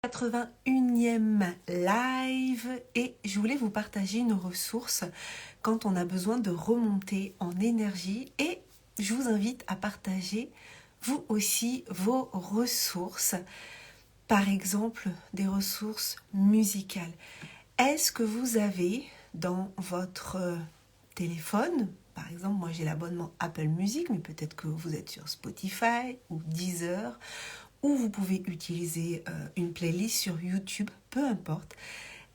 81e live et je voulais vous partager une ressource quand on a besoin de remonter en énergie et je vous invite à partager vous aussi vos ressources, par exemple des ressources musicales. Est-ce que vous avez dans votre téléphone, par exemple moi j'ai l'abonnement Apple Music, mais peut-être que vous êtes sur Spotify ou Deezer, ou vous pouvez utiliser une playlist sur YouTube, peu importe.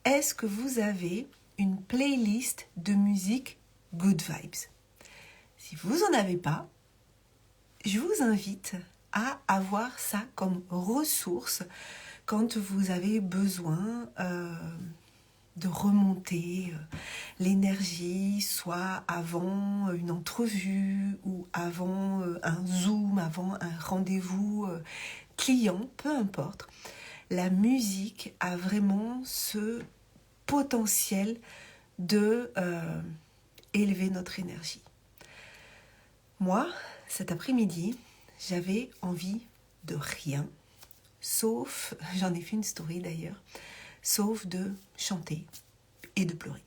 Est-ce que vous avez une playlist de musique Good Vibes? Si vous n'en avez pas, je vous invite à avoir ça comme ressource quand vous avez besoin de remonter l'énergie, soit avant une entrevue ou avant un Zoom, avant un rendez-vous client, peu importe. La musique a vraiment ce potentiel de élever notre énergie. Moi, cet après-midi, j'avais envie de rien, sauf, j'en ai fait une story d'ailleurs, sauf de chanter et de pleurer.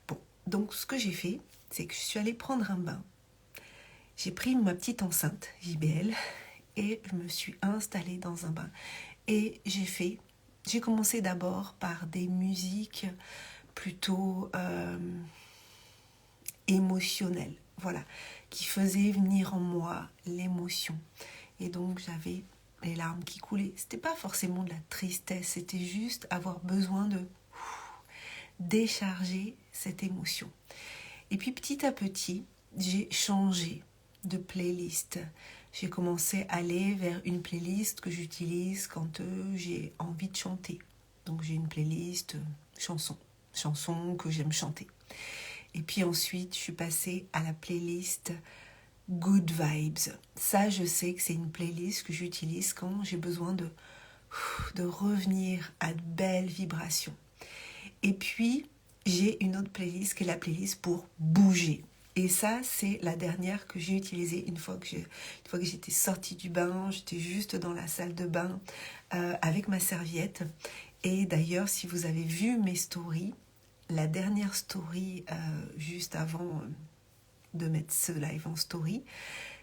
Bon, donc ce que j'ai fait, c'est que je suis allée prendre un bain. J'ai pris ma petite enceinte JBL et je me suis installée dans un bain. Et j'ai commencé d'abord par des musiques plutôt émotionnelles, voilà, qui faisaient venir en moi l'émotion. Et donc j'avais les larmes qui coulaient. C'était pas forcément de la tristesse, c'était juste avoir besoin de décharger cette émotion. Et puis petit à petit, j'ai changé de playlist. J'ai commencé à aller vers une playlist que j'utilise quand j'ai envie de chanter. Donc j'ai une playlist chansons que j'aime chanter. Et puis ensuite, je suis passée à la playlist Good Vibes. Ça, je sais que c'est une playlist que j'utilise quand j'ai besoin de revenir à de belles vibrations. Et puis, j'ai une autre playlist qui est la playlist pour bouger. Et ça, c'est la dernière que j'ai utilisée une fois que j'étais sortie du bain. J'étais juste dans la salle de bain avec ma serviette. Et d'ailleurs, si vous avez vu mes stories, la dernière story juste avant de mettre ce live en story,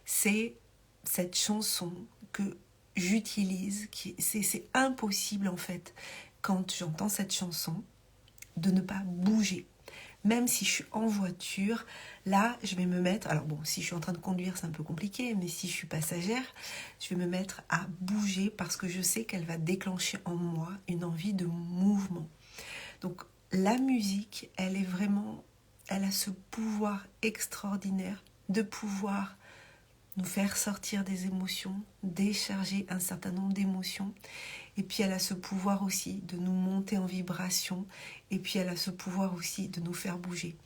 c'est cette chanson que j'utilise. C'est impossible en fait, quand j'entends cette chanson, de ne pas bouger. Même si je suis en voiture, là, je vais me mettre... Alors bon, si je suis en train de conduire, c'est un peu compliqué, mais si je suis passagère, je vais me mettre à bouger parce que je sais qu'elle va déclencher en moi une envie de mouvement. Donc, la musique, elle a ce pouvoir extraordinaire de pouvoir nous faire sortir des émotions, décharger un certain nombre d'émotions. Et puis elle a ce pouvoir aussi de nous monter en vibration. Et puis elle a ce pouvoir aussi de nous faire bouger.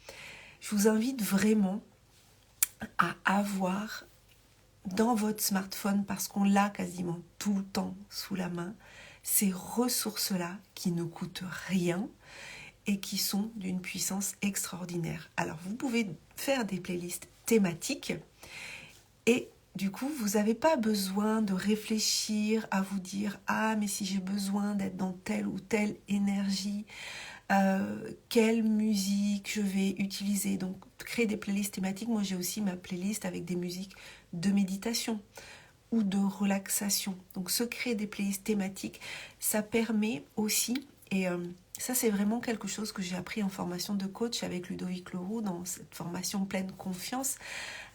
Je vous invite vraiment à avoir dans votre smartphone, parce qu'on l'a quasiment tout le temps sous la main, ces ressources-là qui ne coûtent rien et qui sont d'une puissance extraordinaire. Alors vous pouvez faire des playlists thématiques et du coup, vous n'avez pas besoin de réfléchir à vous dire « Ah, mais si j'ai besoin d'être dans telle ou telle énergie, quelle musique je vais utiliser ?» Donc, créer des playlists thématiques. Moi, j'ai aussi ma playlist avec des musiques de méditation ou de relaxation. Donc, se créer des playlists thématiques, ça permet aussi... Et ça, c'est vraiment quelque chose que j'ai appris en formation de coach avec Ludovic Leroux dans cette formation pleine confiance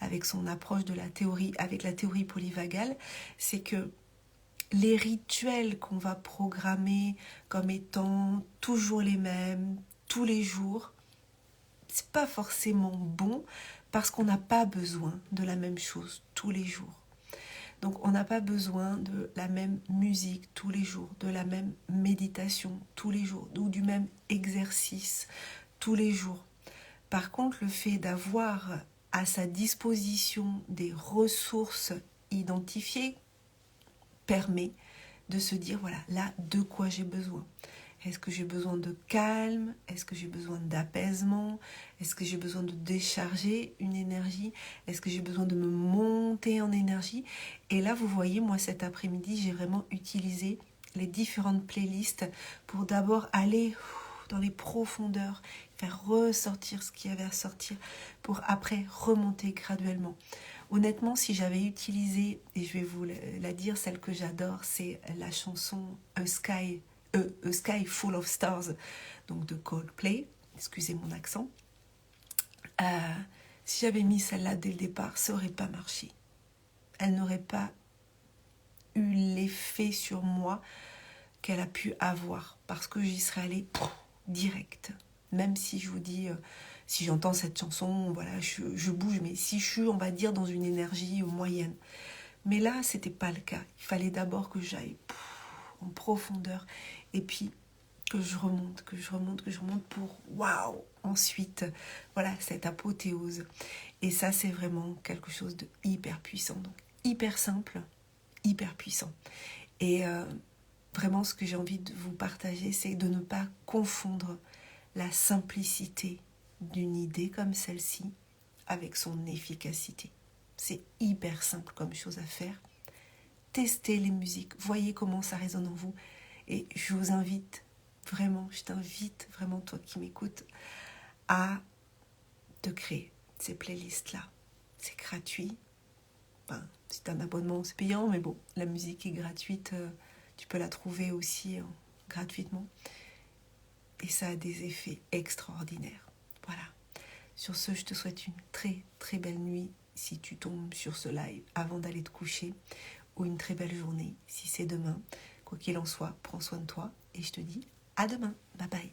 avec son approche de la théorie, avec la théorie polyvagale. C'est que les rituels qu'on va programmer comme étant toujours les mêmes, tous les jours, c'est pas forcément bon parce qu'on n'a pas besoin de la même chose tous les jours. Donc on n'a pas besoin de la même musique tous les jours, de la même méditation tous les jours, ou du même exercice tous les jours. Par contre, le fait d'avoir à sa disposition des ressources identifiées permet de se dire, voilà, là, de quoi j'ai besoin. Est-ce que j'ai besoin de calme? Est-ce que j'ai besoin d'apaisement? Est-ce que j'ai besoin de décharger une énergie? Est-ce que j'ai besoin de me monter en énergie? Et là, vous voyez, moi, cet après-midi, j'ai vraiment utilisé les différentes playlists pour d'abord aller dans les profondeurs, faire ressortir ce qu'il y avait à sortir pour après remonter graduellement. Honnêtement, si j'avais utilisé, et je vais vous la dire, celle que j'adore, c'est la chanson A Sky Full of Stars, donc de Coldplay, excusez mon accent. Si j'avais mis celle-là dès le départ, ça n'aurait pas marché. Elle n'aurait pas eu l'effet sur moi qu'elle a pu avoir, parce que j'y serais allée direct. Même si je vous dis, si j'entends cette chanson, voilà, je bouge, mais si je suis, on va dire, dans une énergie moyenne. Mais là, c'était pas le cas. Il fallait d'abord que j'aille en profondeur, et puis que je remonte pour waouh. Ensuite, voilà, cette apothéose. Et ça, c'est vraiment quelque chose de hyper puissant. Donc, hyper simple, hyper puissant. Et vraiment, ce que j'ai envie de vous partager, c'est de ne pas confondre la simplicité d'une idée comme celle-ci avec son efficacité. C'est hyper simple comme chose à faire. Testez les musiques, voyez comment ça résonne en vous. Et je vous invite vraiment, je t'invite vraiment, toi qui m'écoutes, à te créer ces playlists-là. C'est gratuit. Enfin, c'est un abonnement, c'est payant, mais bon, la musique est gratuite. Tu peux la trouver aussi gratuitement. Et ça a des effets extraordinaires. Voilà. Sur ce, je te souhaite une très très belle nuit si tu tombes sur ce live avant d'aller te coucher, ou une très belle journée si c'est demain. Quoi qu'il en soit, prends soin de toi et je te dis à demain. Bye bye.